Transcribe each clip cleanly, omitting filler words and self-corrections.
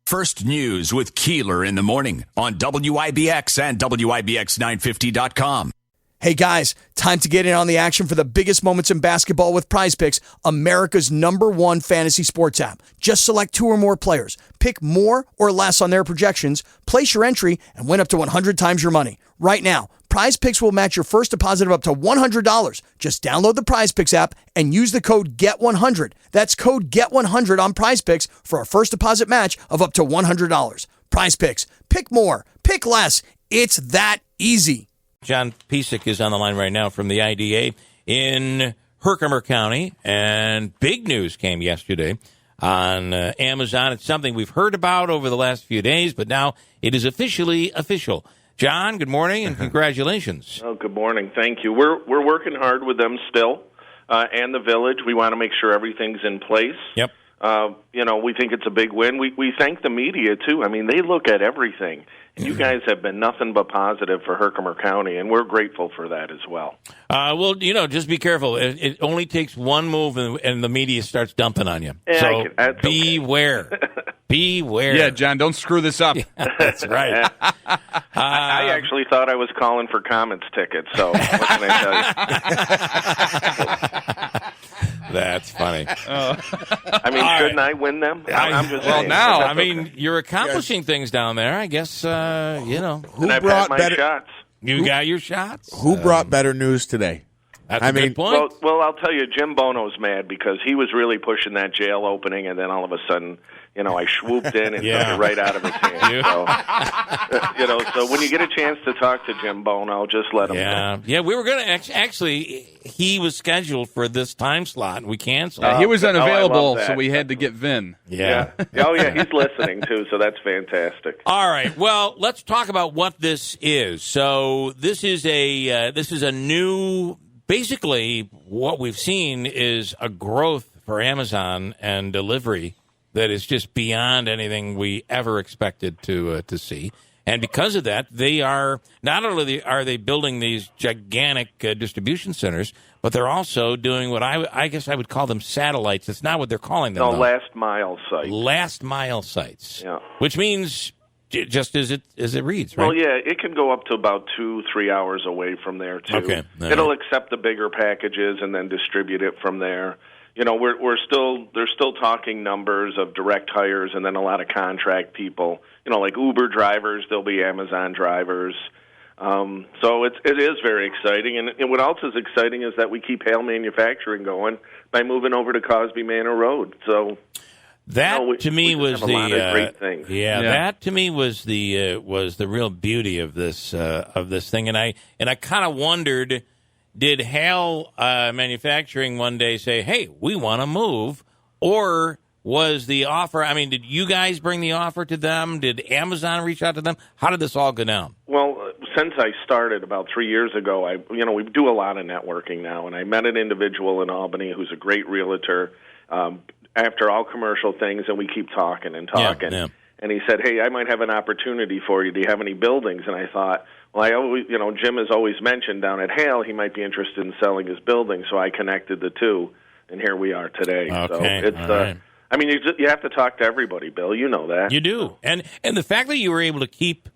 First News with Keeler in the morning on WIBX and WIBX950.com. Hey guys, time to get in on the action for the biggest moments in basketball with PrizePicks, America's #1 fantasy sports app. Just select 2 or more players, pick more or less on their projections, place your entry, and win up to 100 times your money. Right now, PrizePicks will match your first deposit of up to $100. Just download the PrizePicks app and use the code GET100. That's code GET100 on PrizePicks for a first deposit match of up to $100. PrizePicks. Pick more. Pick less. It's that easy. John Piseck is on the line right now from the IDA in Herkimer County, and big news came yesterday on Amazon. It's something we've heard about over the last few days, but now it is officially official. John, good morning and congratulations. Oh, good morning. Thank you. We're working hard with them still, and the village. We want to make sure everything's in place. Yep. We think it's a big win. We thank the media, too. I mean, they look at everything. And you guys have been nothing but positive for Herkimer County, and we're grateful for that as well. Well, just be careful. It only takes one move, and the media starts dumping on you. Yeah, so beware. Beware. Yeah, John, don't screw this up. That's right. I actually thought I was calling for Comets tickets, so what can I tell you? That's funny. I mean, shouldn't I win them? I'm just saying. Now, I mean, you're accomplishing things down there. I guess, Who Who I've brought had my better shots. You got your shots. Who brought better news today? That's a good point. Well, I'll tell you, Jim Bono's mad because he was really pushing that jail opening, and then all of a sudden, I swooped in and took it right out of his hand. So when you get a chance to talk to Jim Bono, just let him know. Yeah, we were going to actually, he was scheduled for this time slot, and we canceled. He was unavailable, that. so we had to get Vin. Yeah. Oh, yeah, he's listening, too, so that's fantastic. All right, well, let's talk about what this is. So this is a new... Basically, what we've seen is a growth for Amazon and delivery that is just beyond anything we ever expected to see. And because of that, they are not only are they building these gigantic distribution centers, but they're also doing what I guess I would call them satellites. It's not what they're calling them. No, though. last mile sites. Last mile sites. Yeah. Which means just as it reads, right? Well, yeah, it can go up to about 2-3 hours away from there too. Okay. It'll accept the bigger packages and then distribute it from there. They're still talking numbers of direct hires and then a lot of contract people. Like Uber drivers, there'll be Amazon drivers. So it is very exciting. And what else is exciting is that we keep Hale Manufacturing going by moving over to Cosby Manor Road. So. That to me was the great things. That to me was the real beauty of this thing, and I kind of wondered, did Hale Manufacturing one day say, "Hey, we want to move," or was the offer? I mean, did you guys bring the offer to them? Did Amazon reach out to them? How did this all go down? Well, since I started about 3 years ago, we do a lot of networking now, and I met an individual in Albany who's a great realtor. After all commercial things, and we keep talking and talking. Yeah. And he said, "Hey, I might have an opportunity for you. Do you have any buildings?" And I thought, well, I always, Jim has always mentioned down at Hale he might be interested in selling his building, so I connected the two, and here we are today. Okay. So it's, right. I mean, you have to talk to everybody, Bill. You know that. You do, and the fact that you were able to keep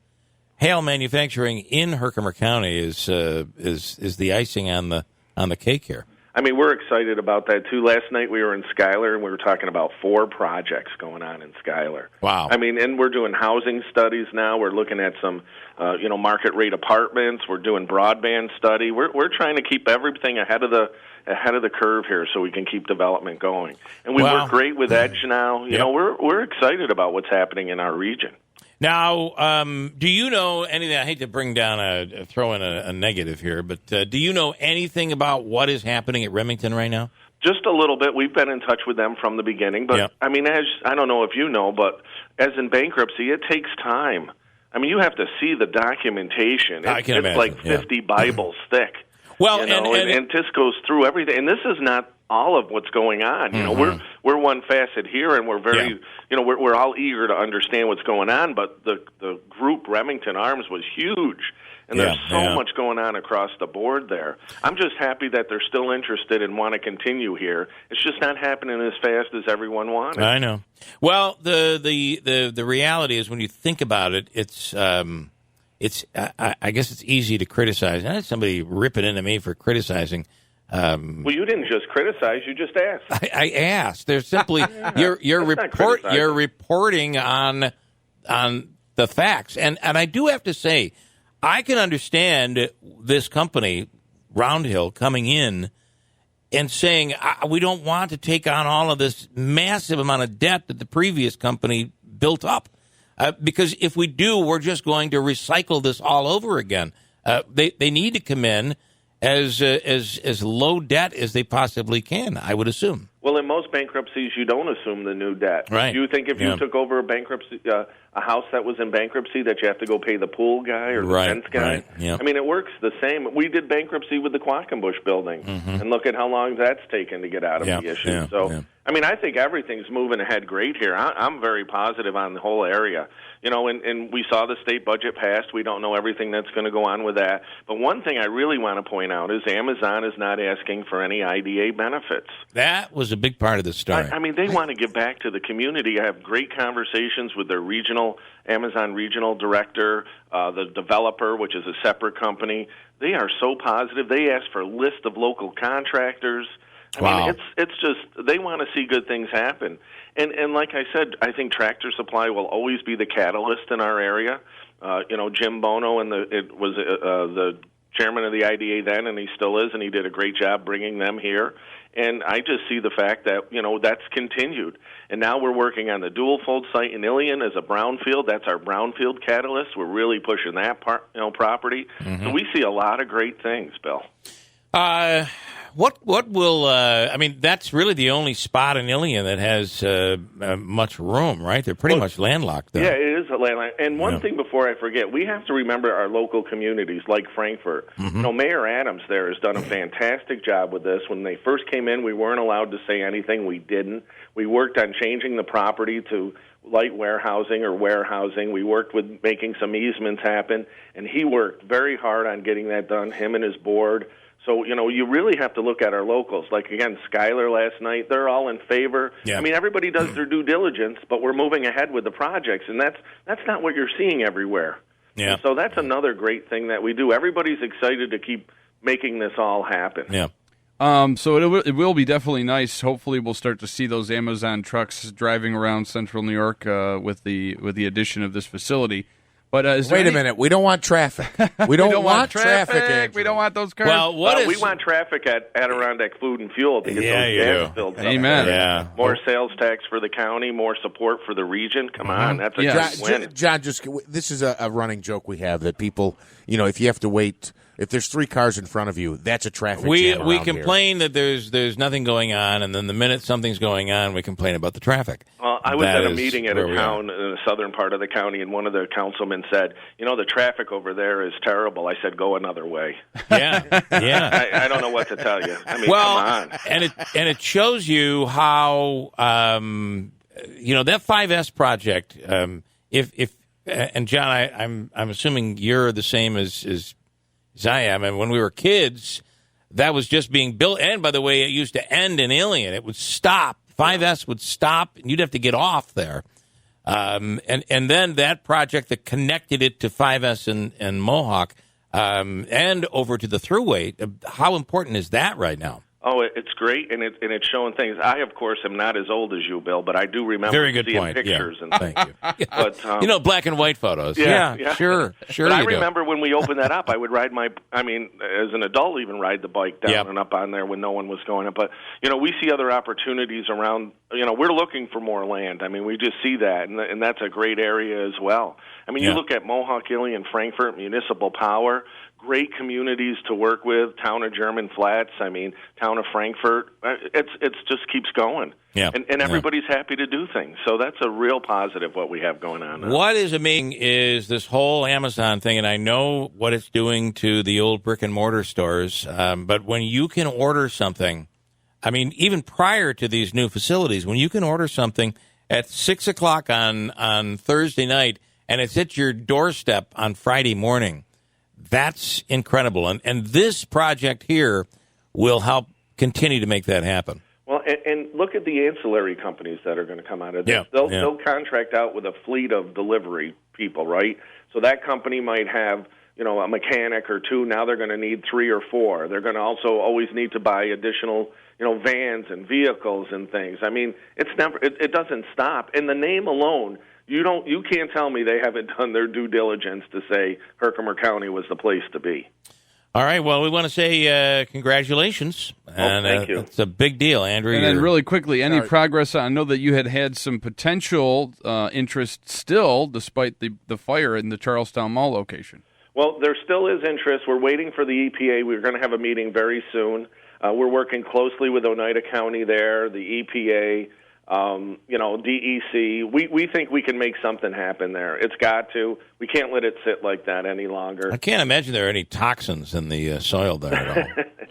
Hale Manufacturing in Herkimer County is the icing on the cake here. I mean, we're excited about that, too. Last night we were in Schuyler, and we were talking about 4 projects going on in Schuyler. Wow. I mean, and we're doing housing studies now. We're looking at some, market rate apartments. We're doing broadband study. We're trying to keep everything ahead of the curve here so we can keep development going. And we work great with Edge now. You know, we're excited about what's happening in our region. Now, do you know anything? I hate to throw in a negative here, but do you know anything about what is happening at Remington right now? Just a little bit. We've been in touch with them from the beginning, but I mean, I don't know if you know, but as in bankruptcy, it takes time. I mean, you have to see the documentation. It's like 50 Bibles thick. Well, and this goes through everything. And this is not all of what's going on. You know, we're one facet here, and we're very, you know, we're all eager to understand what's going on. But the group Remington Arms was huge, and there's so much going on across the board there. I'm just happy that they're still interested and want to continue here. It's just not happening as fast as everyone wanted. I know. Well, the reality is, when you think about it, it's I guess it's easy to criticize. I had somebody rip it into me for criticizing. Well, you didn't just criticize; you just asked. I asked. There's simply you're reporting on the facts, and I do have to say, I can understand this company, Roundhill, coming in and saying we don't want to take on all of this massive amount of debt that the previous company built up, because if we do, we're just going to recycle this all over again. They need to come in as low debt as they possibly can, I would assume. Well, in most bankruptcies, you don't assume the new debt. Right. You think if you took over a bankruptcy, a house that was in bankruptcy, that you have to go pay the pool guy or the fence guy? Right. Yeah. I mean, it works the same. We did bankruptcy with the Quackenbush building, and look at how long that's taken to get out of the issue. I mean, I think everything's moving ahead great here. I'm very positive on the whole area. You know, and we saw the state budget passed. We don't know everything that's going to go on with that. But one thing I really want to point out is Amazon is not asking for any IDA benefits. That was a big part of the story. I mean, they want to give back to the community. I have great conversations with their Amazon regional director, the developer, which is a separate company. They are so positive. They ask for a list of local contractors. I mean, it's just, they want to see good things happen. And like I said, I think Tractor Supply will always be the catalyst in our area. You know, Jim Bono was the chairman of the IDA then, and he still is, and he did a great job bringing them here. And I just see the fact that, you know, that's continued. And now we're working on the dual-fold site in Ilion as a brownfield. That's our brownfield catalyst. We're really pushing that property. So we see a lot of great things, Bill. What will I mean? That's really the only spot in Ilion that has much room, right? They're pretty much landlocked, though. Yeah, it is a landlocked. And one thing before I forget, we have to remember our local communities like Frankfort. You know, Mayor Adams there has done a fantastic job with this. When they first came in, we weren't allowed to say anything. We didn't. We worked on changing the property to light warehousing or warehousing. We worked with making some easements happen, and he worked very hard on getting that done, him and his board. So, you know, you really have to look at our locals. Like, again, Schuyler last night, they're all in favor. Yeah. I mean, everybody does their due diligence, but we're moving ahead with the projects, and that's not what you're seeing everywhere. Yeah. So that's another great thing that we do. Everybody's excited to keep making this all happen. Yeah. So it will be definitely nice. Hopefully, we'll start to see those Amazon trucks driving around central New York with the addition of this facility. But wait a minute, we don't want traffic. We don't want traffic. Andrew. We don't want those cars. Well, we want traffic at Adirondack Food and Fuel to get those gas fields up. Amen. Yeah. More sales tax for the county, more support for the region. Come on, that's a good win. John, this is a running joke we have that people, you know, if you have to wait, if there's 3 cars in front of you, that's a traffic jam We around complain that there's nothing going on, and then the minute something's going on, we complain about the traffic. Well, I was at a meeting at a town in the southern part of the county, and one of the councilmen said, you know, the traffic over there is terrible. I said, go another way. Yeah. I don't know what to tell you. I mean, come on. And it shows you how, you know, that 5S project, if and John, I'm assuming you're the same as I am. And when we were kids, that was just being built. And by the way, it used to end in Ilion. It would stop. 5S would stop, and you'd have to get off there. And then that project that connected it to 5S and Mohawk and over to the Thruway, how important is that right now? Oh, it's great, and it's showing things. I, of course, am not as old as you, Bill, but I do remember Very good seeing point. pictures. Yeah. And Thank you. But, you know, black and white photos. Yeah. Sure. But I remember when we opened that up, I would ride as an adult, even ride the bike down and up on there when no one was going up. But, you know, we see other opportunities around. You know, we're looking for more land. I mean, we just see that, and that's a great area as well. I mean, you look at Mohawk, Ilion, Frankfort, Municipal Power, great communities to work with, town of German Flats, town of Frankfort. It's just keeps going. Yeah. And everybody's happy to do things. So that's a real positive what we have going on now. What is amazing is this whole Amazon thing, and I know what it's doing to the old brick and mortar stores, but when you can order something I mean, even prior to these new facilities, when you can order something at 6 o'clock on Thursday night and it's at your doorstep on Friday morning, that's incredible. And this project here will help continue to make that happen. Well, and look at the ancillary companies that are going to come out of this. Yeah, They'll contract out with a fleet of delivery people, right? So that company might have, a mechanic or two. Now they're going to need 3 or 4. They're going to also always need to buy additional, vans and vehicles and things. I mean, it doesn't stop. And the name alone, you can't tell me they haven't done their due diligence to say Herkimer County was the place to be. All right. Well, we want to say congratulations. And, thank you. It's a big deal, Andrew. And then really quickly, any progress? I know that you had some potential interest still, despite the fire in the Charlestown Mall location. Well, there still is interest. We're waiting for the EPA. We're going to have a meeting very soon. We're working closely with Oneida County there, the EPA, DEC. We think we can make something happen there. It's got to. We can't let it sit like that any longer. I can't imagine there are any toxins in the soil there at all.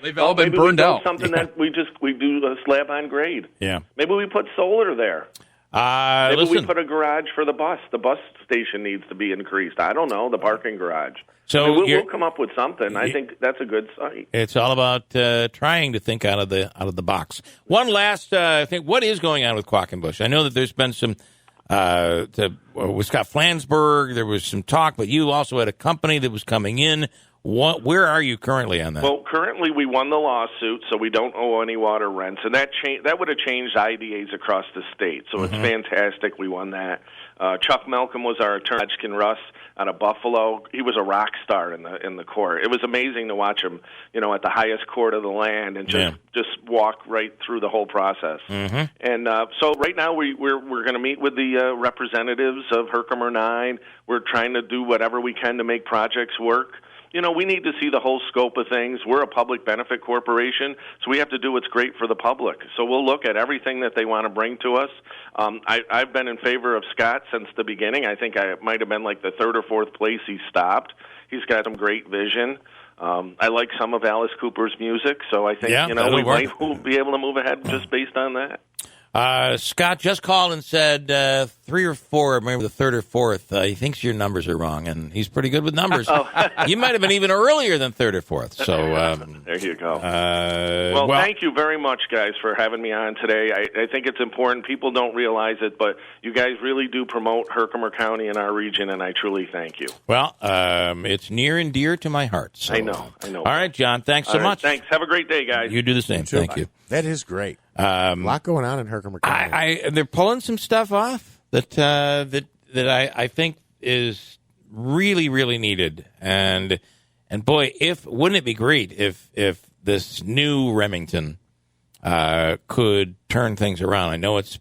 They've all been burned out. Something that we do a slab on grade. Yeah. Maybe we put solar there. Maybe listen, we put a garage for the bus. The bus station needs to be increased. I don't know, the parking garage. So we'll come up with something. I think that's a good site. It's all about trying to think out of the box. One last thing: what is going on with Quackenbush? I know that there's been some with Scott Flansburgh. There was some talk, but you also had a company that was coming in. Where are you currently on that? Well, currently we won the lawsuit, so we don't owe any water rents, and that would have changed IDAs across the state. So It's fantastic. We won that. Chuck Malcolm was our attorney, Hodgkin Russ, out of Buffalo. He was a rock star in the court. It was amazing to watch him, at the highest court of the land, and just walk right through the whole process. And so right now we're going to meet with the representatives of Herkimer 9. We're trying to do whatever we can to make projects work. We need to see the whole scope of things. We're a public benefit corporation, so we have to do what's great for the public. So we'll look at everything that they want to bring to us. I've been in favor of Scott since the beginning. I think I might have been like the 3rd or 4th place he stopped. He's got some great vision. I like some of Alice Cooper's music, so I think we'll be able to move ahead just based on that. Scott just called and said 3 or 4, maybe the 3rd or 4th. He thinks your numbers are wrong, and he's pretty good with numbers. You might have been even earlier than 3rd or 4th. So there you go. Well, thank you very much, guys, for having me on today. I think it's important. People don't realize it, but you guys really do promote Herkimer County in our region, and I truly thank you. Well, it's near and dear to my heart. So. I know. All right, John, thanks so much. Thanks. Have a great day, guys. You do the same. Thank you. That is great. A lot going on in Herkimer County. They're pulling some stuff off that I think is really, really needed. And boy, wouldn't it be great if this new Remington could turn things around? I know it's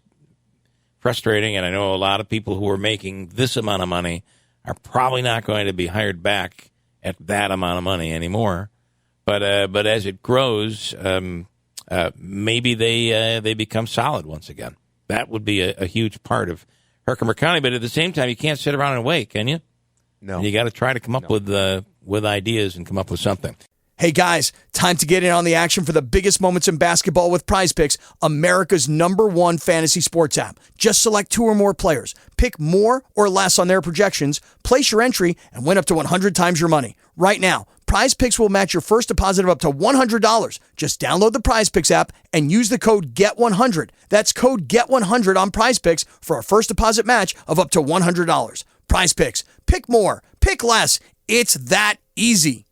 frustrating, and I know a lot of people who are making this amount of money are probably not going to be hired back at that amount of money anymore. But as it grows, maybe they become solid once again. That would be a huge part of Herkimer County. But at the same time, you can't sit around and wait, can you? No. And you got to try to come up with ideas and come up with something. Hey guys, time to get in on the action for the biggest moments in basketball with PrizePicks, America's #1 fantasy sports app. Just select 2 or more players. Pick more or less on their projections, place your entry, and win up to 100 times your money. Right now, PrizePicks will match your first deposit of up to $100. Just download the PrizePicks app and use the code GET100. That's code GET100 on PrizePicks for a first deposit match of up to $100. PrizePicks. Pick more. Pick less. It's that easy.